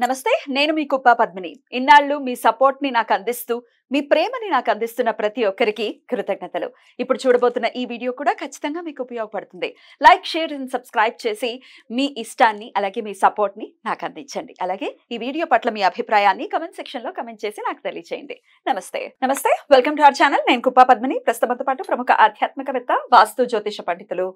నమస్తే, నేను మీ కుప్ప పద్మిని. ఇన్నాళ్ళు మీ సపోర్ట్ ని నాకు అందిస్తూ, మీ ప్రేమని నాకు అందిస్తున్న ప్రతి ఒక్కరికి కృతజ్ఞతలు. ఇప్పుడు చూడబోతున్న ఈ వీడియో కూడా ఖచ్చితంగా మీకు ఉపయోగపడుతుంది. లైక్, షేర్ అండ్ సబ్స్క్రైబ్ చేసి మీ ఇష్టాన్ని అలాగే మీ సపోర్ట్ ని నాకు అందించండి. అలాగే ఈ వీడియో పట్ల మీ అభిప్రాయాన్ని కమెంట్ సెక్షన్ లో కమెంట్ చేసి నాకు తెలియజేయండి. నమస్తే, వెల్కమ్ టు అవర్ ఛానల్. నేను కుప్ప పద్మిని. ప్రస్తుతంతో పాటు ప్రముఖ ఆధ్యాత్మికవేత్త, వాస్తు జ్యోతిష పండితులు,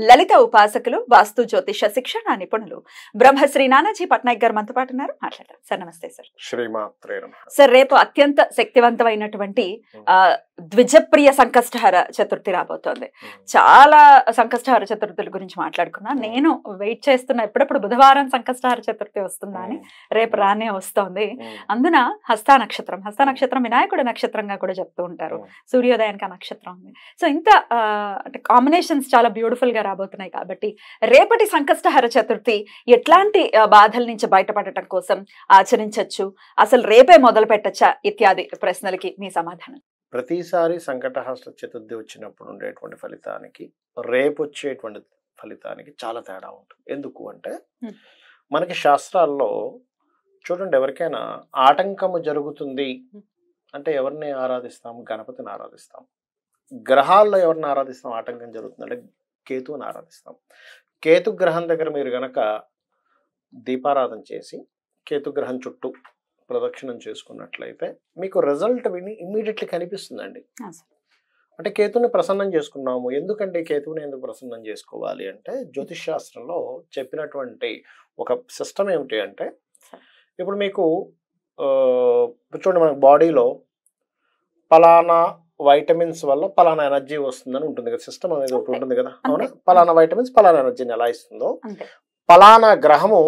లలిత ఉపాసకులు, వాస్తు జ్యోతిష శిక్షణ నిపుణులు బ్రహ్మశ్రీ నానాజీ పట్నాయక్ గారు మనతో పాటు ఉన్నారు. మాట్లాడతారు సార్. నమస్తే సార్. శ్రీమాత్రే నమః. సార్, రేపు అత్యంత శక్తివంతమైనటువంటి ద్విజప్రియ సంకష్టహర చతుర్థి రాబోతోంది. చాలా సంకష్టహర చతుర్థుల గురించి మాట్లాడుకున్నా. నేను వెయిట్ చేస్తున్నా ఎప్పుడప్పుడు బుధవారం సంకష్టహర చతుర్థి వస్తుందా అని. రేపు రానే వస్తోంది. అందున హస్త నక్షత్రం వినాయకుడి నక్షత్రంగా కూడా చెప్తూ ఉంటారు. సూర్యోదయానికి ఆ నక్షత్రం ఉంది. సో ఇంత అంటే కాంబినేషన్స్ చాలా బ్యూటిఫుల్ గా రాబోతున్నాయి. కాబట్టి రేపటి సంకష్టహర చతుర్థి ఎట్లాంటి బాధల నుంచి బయటపడటం కోసం ఆచరించవచ్చు, అసలు రేపే మొదలు పెట్టచ్చా ఇత్యాది ప్రశ్నలకి మీ సమాధానం. ప్రతిసారి సంకటహస్త చతుర్థి వచ్చినప్పుడు ఉండేటువంటి ఫలితానికి రేపు వచ్చేటువంటి ఫలితానికి చాలా తేడా ఉంటుంది. ఎందుకు అంటే మనకి శాస్త్రాల్లో చూడండి, ఎవరికైనా ఆటంకము జరుగుతుంది అంటే ఎవరిని ఆరాధిస్తాం? గణపతిని ఆరాధిస్తాం. గ్రహాల్లో ఎవరిని ఆరాధిస్తాం? ఆటంకం జరుగుతుందంటే కేతువుని ఆరాధిస్తాం. కేతు గ్రహం దగ్గర మీరు గనక దీపారాధన చేసి కేతుగ్రహం చుట్టూ ప్రదక్షిణం చేసుకున్నట్లయితే మీకు రిజల్ట్ ఇమ్మీడియట్లీ కనిపిస్తుందండి. అంటే కేతుని ప్రసన్నం చేసుకున్నాము. ఎందుకంటే కేతువుని ఎందుకు ప్రసన్నం చేసుకోవాలి అంటే జ్యోతిష్ శాస్త్రంలో చెప్పినటువంటి ఒక సిస్టమ్ ఏమిటి అంటే, ఇప్పుడు మీకు చూడండి, మన బాడీలో పలానా వైటమిన్స్ వల్ల పలానా ఎనర్జీ వస్తుందని ఉంటుంది కదా, సిస్టమ్ అనేది ఒకటి ఉంటుంది కదా, అవునా? పలానా వైటమిన్స్ పలానా ఎనర్జీని ఎలా ఇస్తుందో పలానా గ్రహము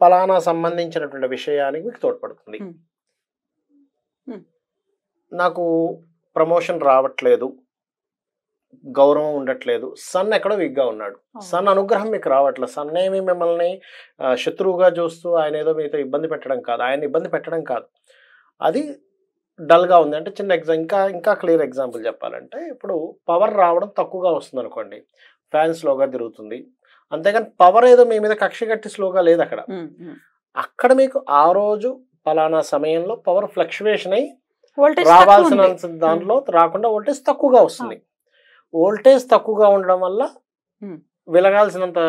పలానా సంబంధించినటువంటి విషయానికి మీకు తోడ్పడుతుంది. నాకు ప్రమోషన్ రావట్లేదు, గౌరవం ఉండట్లేదు, సన్ ఎక్కడో వీక్గా ఉన్నాడు, సన్ అనుగ్రహం మీకు రావట్లేదు. సన్ ఏమి మిమ్మల్ని శత్రువుగా చూస్తూ ఆయన ఏదో మీతో ఇబ్బంది పెట్టడం కాదు, ఆయన ఇబ్బంది పెట్టడం కాదు, అది డల్గా ఉంది. అంటే చిన్న ఇంకా క్లియర్ ఎగ్జాంపుల్ చెప్పాలంటే, ఇప్పుడు పవర్ రావడం తక్కువగా వస్తుంది అనుకోండి, ఫ్యాన్ స్లోగా తిరుగుతుంది. అంతేగాని పవర్ ఏదో మీ మీద కక్ష కట్టి స్లోగా లేదు. అక్కడ మీకు ఆ రోజు పలానా సమయంలో పవర్ ఫ్లక్చువేషన్ అయ్యి రావాల్సిన దాంట్లో రాకుండా వోల్టేజ్ తక్కువగా వస్తుంది. వోల్టేజ్ తక్కువగా ఉండడం వల్ల వెలగాల్సినంత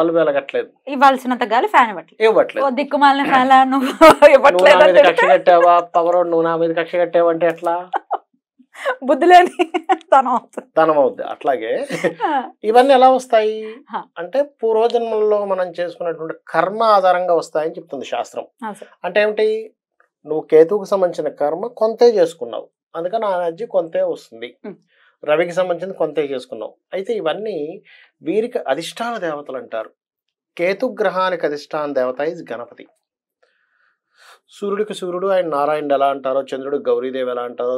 బల్బు వెలగట్లేదు, ఇవ్వాల్సినంత గాలి ఫ్యాన్ ఇవ్వట్లేదు. దిక్కుమాలిన కక్ష కట్టావా, పవర్ నువ్వు నా మీద కక్ష కట్టావా అంటే ఎట్లా? బుద్ధిలేని ధనం అవుద్ది. అట్లాగే ఇవన్నీ ఎలా వస్తాయి అంటే పూర్వజన్మల్లో మనం చేసుకున్నటువంటి కర్మ ఆధారంగా వస్తాయని చెప్తుంది శాస్త్రం. అంటే ఏమిటి? నువ్వు కేతువుకు సంబంధించిన కర్మ కొంతే చేసుకున్నావు, అందుకని ఆ ఎనర్జీ కొంతే వస్తుంది. రవికి సంబంధించింది కొంతే చేసుకున్నావు. అయితే ఇవన్నీ వీరికి అధిష్టాన దేవతలు అంటారు. కేతు గ్రహానికి అధిష్టాన దేవత ఇస్ గణపతి. సూర్యుడికి సూర్యుడు, ఆయన నారాయణుడు ఎలా అంటారో, చంద్రుడికి గౌరీదేవి ఎలా అంటారో,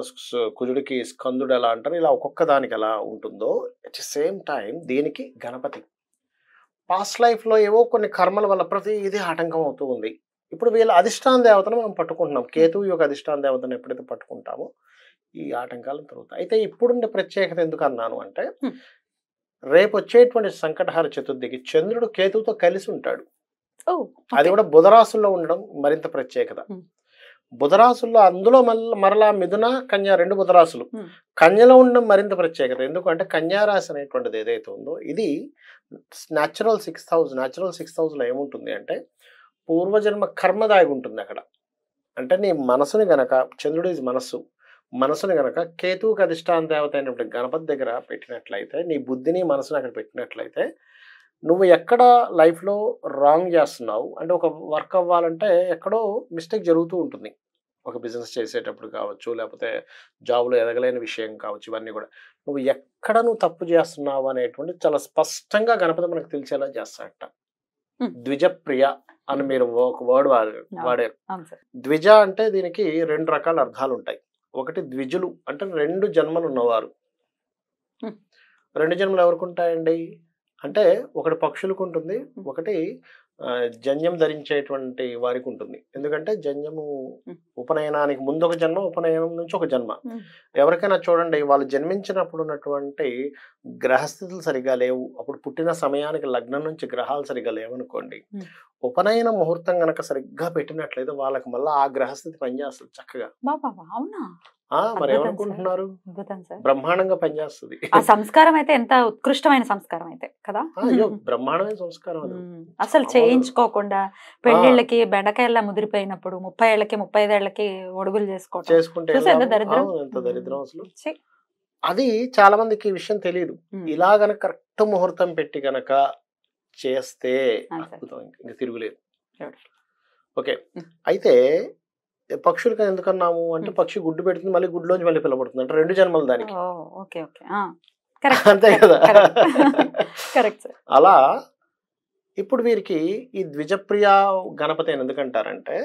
కుజుడికి స్కందుడు ఎలా అంటారో, ఇలా ఒక్కొక్క దానికి ఎలా ఉంటుందో అట్ ది సేమ్ టైం దీనికి గణపతి. పాస్ట్ లైఫ్లో ఏవో కొన్ని కర్మల వల్ల ప్రతి ఇది ఆటంకం అవుతూ ఉంది. ఇప్పుడు వీళ్ళ అధిష్టాన దేవతను మనం పట్టుకుంటున్నాం. కేతువు యొక్క అధిష్టాన దేవతను ఎప్పుడైతే పట్టుకుంటామో ఈ ఆటంకాలు తరుగుతాయి. అయితే ఇప్పుడుండే ప్రత్యేకత ఎందుకు అన్నాను అంటే, రేపు వచ్చేటువంటి సంకటహార చతుర్థికి చంద్రుడు కేతువుతో కలిసి ఉంటాడు. అది కూడా బుధరాశుల్లో ఉండడం మరింత ప్రత్యేకత. బుధరాశుల్లో అందులో మరలా మిథున, కన్యా రెండు బుధరాశులు. కన్యలో ఉండడం మరింత ప్రత్యేకత. ఎందుకంటే కన్యారాశి అనేటువంటిది ఏదైతే ఉందో ఇది natural 6th house. Natural 6th హౌస్లో ఏముంటుంది అంటే పూర్వజన్మ కర్మ దాగి ఉంటుంది అక్కడ. అంటే నీ మనసుని గనక, చంద్రుడి మనసుని గనక కేతువుకి అధిష్టాన దేవత అయినటువంటి గణపతి దగ్గర పెట్టినట్లయితే, నీ బుద్ధిని మనసుని అక్కడ పెట్టినట్లయితే, నువ్వు ఎక్కడ లైఫ్లో రాంగ్ చేస్తున్నావు అంటే, ఒక వర్క్ అవ్వాలంటే ఎక్కడో మిస్టేక్ జరుగుతూ ఉంటుంది. ఒక బిజినెస్ చేసేటప్పుడు కావచ్చు, లేకపోతే జాబ్లో ఎదగలేని విషయం కావచ్చు, ఇవన్నీ కూడా నువ్వు తప్పు చేస్తున్నావు అనేటువంటి చాలా స్పష్టంగా గణపతి మనకు తెలిసేలా చేస్తాడట. ద్విజప్రియ అని మీరు ఒక వర్డ్ వాడారు. ద్విజ అంటే దీనికి రెండు రకాల అర్థాలు ఉంటాయి. ఒకటి ద్విజులు అంటే 2 జన్మలు ఉన్నవారు. 2 జన్మలు ఎవరికి ఉంటాయండి? అంటే ఒకటి పక్షులకు ఉంటుంది, ఒకటి జన్యం ధరించేటువంటి వారికి ఉంటుంది. ఎందుకంటే జన్యము ఉపనయనానికి ముందు ఒక జన్మ, ఉపనయనం నుంచి ఒక జన్మ. ఎవరికైనా చూడండి, వాళ్ళు జన్మించినప్పుడు ఉన్నటువంటి గ్రహస్థితులు సరిగా లేవు, అప్పుడు పుట్టిన సమయానికి లగ్నం నుంచి గ్రహాలు సరిగా లేవనుకోండి, ఉపనయన ముహూర్తం గనక సరిగ్గా పెట్టినట్లయితే వాళ్ళకి మళ్ళీ ఆ గ్రహస్థితి పనిచేస్తుంది చక్కగా. అవునా? మరి ఏమనుకుంటున్నారు, బ్రహ్మాండంగా పనిచేస్తుంది. ఆ సంస్కారం అయితే ఎంత ఉత్కృష్టమైన సంస్కారం అయితే కదా. అయ్యో బ్రహ్మాండమైన సంస్కారం అది. అసలు చేయించుకోకుండా పెళ్లిళ్ళకి బెండకాయల్లా ముదిరిపోయినప్పుడు 30 ఏళ్ళకి 35 ఏళ్ళకి ఒడుగులు చేసుకుంటే ఎంత దరిద్రం అసలు. అది చాలా మందికి ఈ విషయం తెలియదు. ఇలా గనక కరెక్ట్ ముహూర్తం పెట్టి గనక చేస్తే అద్భుతం, ఇంకా తిరుగులేదు. ఓకే, అయితే పక్షులకి ఎందుకన్నాము అంటే, పక్షి గుడ్డు పెడుతుంది, మళ్ళీ గుడ్లోంచి మళ్ళీ పిల్లబడుతుంది అంటే 2 జన్మలు దానికి. అంతే కదా. అలా ఇప్పుడు వీరికి ఈ ద్విజప్రియ గణపతి అని ఎందుకంటారంటే,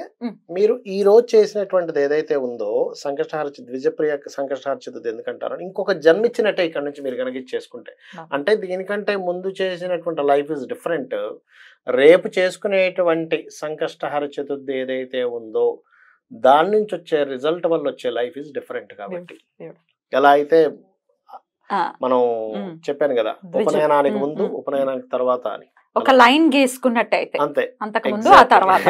మీరు ఈ రోజు చేసినటువంటిది ఏదైతే ఉందో సంకష్టహార ద్విజప్రియ సంకష్టహార చతుర్థి ఎందుకంటారని, ఇంకొక జన్మ ఇచ్చినట్టే ఇక్కడ నుంచి మీరు కనుక చేసుకుంటే. అంటే దీనికంటే ముందు చేసినటువంటి లైఫ్ ఇస్ డిఫరెంట్. రేపు చేసుకునేటువంటి సంకష్టహార చతుర్థి ఏదైతే ఉందో దాని నుంచి వచ్చే రిజల్ట్ వల్ల వచ్చే లైఫ్ ఇస్ డిఫరెంట్. కాబట్టి ఎలా అయితే మనం చెప్పాను కదా, ఉపనయనానికి ముందు ఉపనయనానికి తర్వాత అని ఒక లైన్ గీసుకున్నట్టయితే, అంతే, అంతకు ముందు ఆ తర్వాత.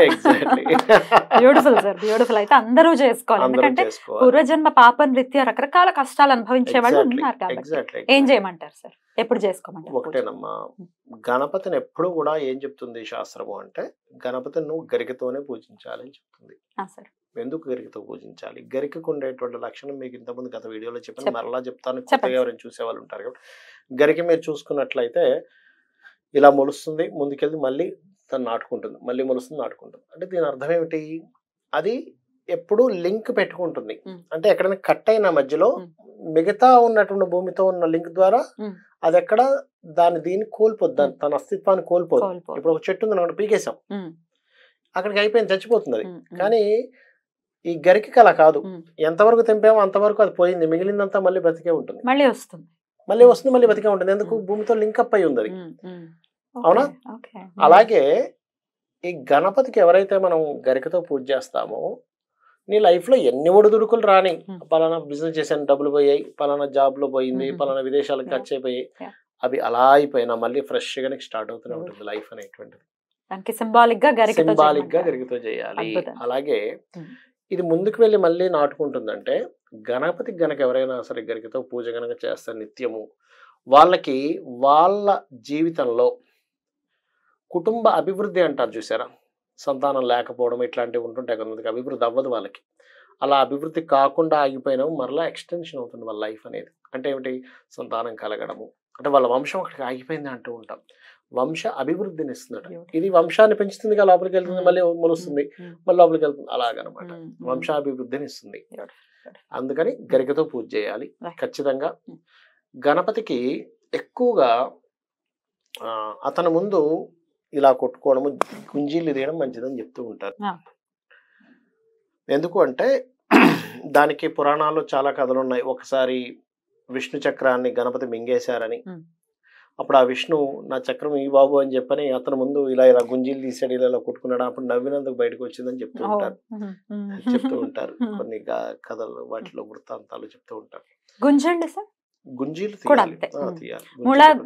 Beautiful sir, beautiful. అయితే అందరూ చేసుకోవాలి, ఎందుకంటే పూర్వజన్మ పాపం రీత్యా రకరకాల కష్టాలు అనుభవించే వాళ్ళు ఉన్నారు కాబట్టి. ఏం చేయమంటారు సార్, ఎప్పుడు చేసుకోమంటారు? ఒకటేనమ్మా, గణపతిని ఎప్పుడు కూడా ఏం చెప్తుంది శాస్త్రము అంటే, గణపతిని నువ్వు గరికతోనే పూజించాలి అని చెప్తుంది. ఎందుకు గరికతో పూజించాలి? గరికకు ఉండేటువంటి లక్షణం మీకు ఇంతకుముందు గత వీడియోలో చెప్పాను, మరలా చెప్తాను, కొత్తగా ఎవరైనా చూసే వాళ్ళు ఉంటారు కాబట్టి. గరిక మీరు చూసుకున్నట్లయితే ఇలా మొలుస్తుంది, ముందుకెళ్ళి మళ్ళీ తను నాటుకుంటుంది, మళ్ళీ మొలుస్తుంది, నాటుకుంటుంది. అంటే దీని అర్థం ఏమిటి? అది ఎప్పుడు లింక్ పెట్టుకుంటుంది. అంటే ఎక్కడైనా కట్ అయిన మధ్యలో మిగతా ఉన్నటువంటి భూమితో ఉన్న లింక్ ద్వారా అది ఎక్కడ దీన్ని కోల్పోద్ది, తన అస్తిత్వాన్ని కోల్పోదు. ఇప్పుడు ఒక చెట్టు ఉంది అనుకోండి, పీకేసాం, అక్కడికి అయిపోయింది, చచ్చిపోతుంది అది. కానీ ఈ గరికి అలా కాదు, ఎంతవరకు తెంపామో అంతవరకు అది పోయింది, మిగిలిందంతా మళ్ళీ బ్రతికే ఉంటుంది, మళ్ళీ వస్తుంది, మళ్ళీ బతికే ఉంటుంది. ఎందుకు? భూమితో లింకప్ అయి ఉంది అది. అవునా? అలాగే ఈ గణపతికి ఎవరైతే మనం గరికతో పూజ చేస్తామో, నీ లైఫ్ లో ఎన్ని ఒడిదుడుకులు రాని, పలానా బిజినెస్ చేసాను డబ్బులు పోయాయి, పలానా జాబ్ లో పోయింది, పలానా విదేశాలకు ఖర్చు అయిపోయాయి, అవి అలా అయిపోయినా మళ్ళీ ఫ్రెష్ గా స్టార్ట్ అవుతూనే ఉంటుంది లైఫ్ అనేటువంటిది. సింబాలిక్ గా గరికతో చేయాలి. అలాగే ఇది ముందుకు వెళ్ళి మళ్ళీ నాటుకుంటుందంటే, గణపతికి గనక ఎవరైనా సరే గరికతో పూజ గనక చేస్తారు నిత్యము, వాళ్ళకి వాళ్ళ జీవితంలో కుటుంబ అభివృద్ధి అంటారు చూసారా, సంతానం లేకపోవడం ఇట్లాంటివి ఉంటుంటాయి, కొంతమందికి అభివృద్ధి అవ్వదు వాళ్ళకి. అలా అభివృద్ధి కాకుండా ఆగిపోయినా మరలా ఎక్స్టెన్షన్ అవుతుంది వాళ్ళ లైఫ్ అనేది. అంటే ఏమిటి? సంతానం కలగడము, అంటే వాళ్ళ వంశం అక్కడికి ఆగిపోయింది అంటూ ఉంటాం. వంశ అభివృద్ధిని ఇస్తుందట. ఇది వంశాన్ని పెంచుతుంది, లోపలికి వెళ్తుంది, మళ్ళీ మొలుస్తుంది, మళ్ళీ లోపలికి వెళ్తుంది, అలాగనమాట. వంశాభివృద్ధిని ఇస్తుంది. అందుకని గరికతో పూజ చేయాలి ఖచ్చితంగా. గణపతికి ఎక్కువగా అతని ముందు ఇలా కొట్టుకోవడము, గుంజీలు తీయడం మంచిదని చెప్తూ ఉంటారు. ఎందుకు అంటే దానికి పురాణాల్లో చాలా కథలు ఉన్నాయి. ఒకసారి విష్ణు చక్రాన్ని గణపతి మింగేశారని, అప్పుడు ఆ విష్ణు నా చక్రం ఈ బాబు అని చెప్పని అతని ముందు ఇలా గుంజీలు తీసాడు, ఇలా కొట్టుకున్నాడు, అప్పుడు నవ్వినందుకు బయటకు వచ్చిందని చెప్తూ ఉంటారు కొన్ని కథలు, వాటిలో వృత్తాంతాలు చెప్తూ ఉంటారు. గుంజీలు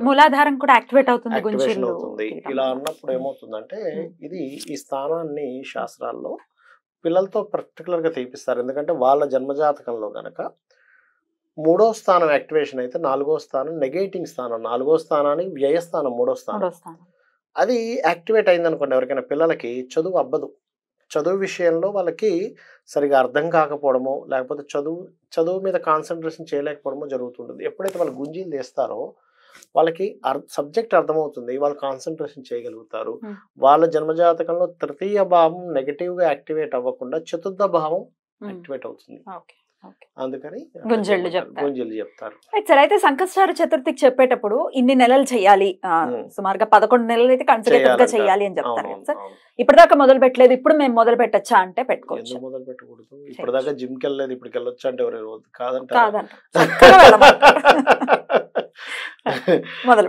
మూలాధారం కూడా యాక్టివేట్ అవుతుంది. ఇలా అన్నప్పుడు ఏమవుతుందంటే, ఇది ఈ స్థానాన్ని శాస్త్రాల్లో పిల్లలతో పర్టికులర్ గా తీపిస్తారు. ఎందుకంటే వాళ్ళ జన్మజాతకంలో గనక 3వ స్థానం యాక్టివేషన్ అయితే 4వ స్థానం నెగేటింగ్ స్థానం, 4వ స్థానానికి వ్యయస్థానం, 3వ స్థానం అది యాక్టివేట్ అయింది అనుకోండి, ఎవరికైనా పిల్లలకి చదువు అవ్వదు. చదువు విషయంలో వాళ్ళకి సరిగా అర్థం కాకపోవడమో, లేకపోతే చదువు మీద కాన్సన్ట్రేషన్ చేయలేకపోవడమో జరుగుతుంటుంది. ఎప్పుడైతే వాళ్ళు గుంజీలు తీస్తారో వాళ్ళకి సబ్జెక్ట్ అర్థమవుతుంది, వాళ్ళు కాన్సన్ట్రేషన్ చేయగలుగుతారు. వాళ్ళ జన్మజాతకంలో 3వ భావం నెగటివ్ గా యాక్టివేట్ అవ్వకుండా 4వ భావం యాక్టివేట్ అవుతుంది. అందుకని గుంజళ్ళు చెప్తారు. సరే, అయితే సంకష్టహార చతుర్థికి చెప్పేటప్పుడు ఇన్ని నెలలు చెయ్యాలి, సుమారుగా 11 నెలలు అయితే కన్సిడరేటివ్ గా చెయ్యాలి అని చెప్తారు కదా సార్. ఇప్పటిదాకా మొదలు పెట్టలేదు, ఇప్పుడు మేము మొదలు పెట్టచ్చా అంటే పెట్టుకోవచ్చు. మొదలు పెట్టకూడదు. ఇప్పటిదాకా జిమ్ కి వెళ్ళలేదు, ఇప్పటికి వెళ్ళొచ్చు అంటే ఎవరు కాదంట. మొదలు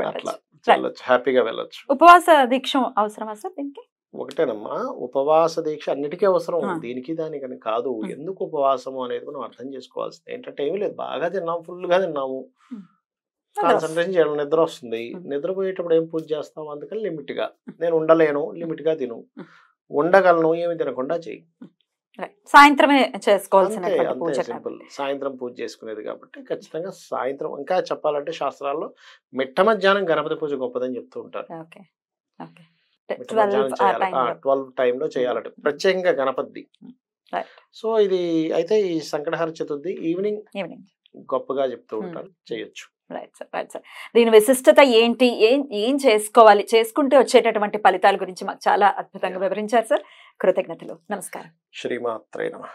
వెళ్ళొచ్చు, హ్యాపీగా వెళ్ళొచ్చు. ఉపవాస దీక్ష అవసరమా సార్ దీనికి? ఒకటేనమ్మా, ఉపవాస దీక్ష అన్నిటికీ అవసరం, ఆ. దీనికి దానికని కాదు. ఉమ్. ఎందుకు ఉపవాసము అనేది మనం అర్థం చేసుకోవాల్సింది ఏంటంటే ఏమీ లేదు, బాగా తిన్నాము, ఫుల్గా తిన్నాము, ఉమ్. కాన్సన్ట్రేషన్ చేయడం, నిద్ర వస్తుంది, ఉమ్. నిద్రపోయేటప్పుడు ఏం పూజ చేస్తాం, అందుకని లిమిట్గా. నేను ఉండలేను, లిమిట్గా తిను, ఉమ్. ఉండగలను, ఏమి తినకుండా చెయ్యి, సాయంత్రమే అంతే చేసుకోవాల్సినటువంటి అంతే, పూజ సింపుల్. సాయంత్రం పూజ చేసుకునేది కాబట్టి ఖచ్చితంగా సాయంత్రం. ఇంకా చెప్పాలంటే శాస్త్రాల్లో మిట్ట మధ్యాహ్నం గణపతి పూజ గొప్పదని చెప్తూ ఉంటారు. ఓకే ఓకే మిట్ట మధ్యాహ్నం 12 ఆ చేయాలి, టైంలో 12 టైంలో చేయాలంటే ప్రత్యేకంగా గణపతి. రైట్ సో ఇది అయితే ఈ సంకటహర చతుర్థి ఈవినింగ్ ఈవినింగ్. గొప్పగా చెప్తూ ఉంటారు, చేయొచ్చు. Right sir right sir. దీని విశిష్టత ఏంటి, ఏం ఏం చేసుకోవాలి, చేసుకుంటే వచ్చేటటువంటి ఫలితాల గురించి మాకు చాలా అద్భుతంగా వివరించారు సార్. కృతజ్ఞతలు, నమస్కారం. శ్రీమాత్రే నమః.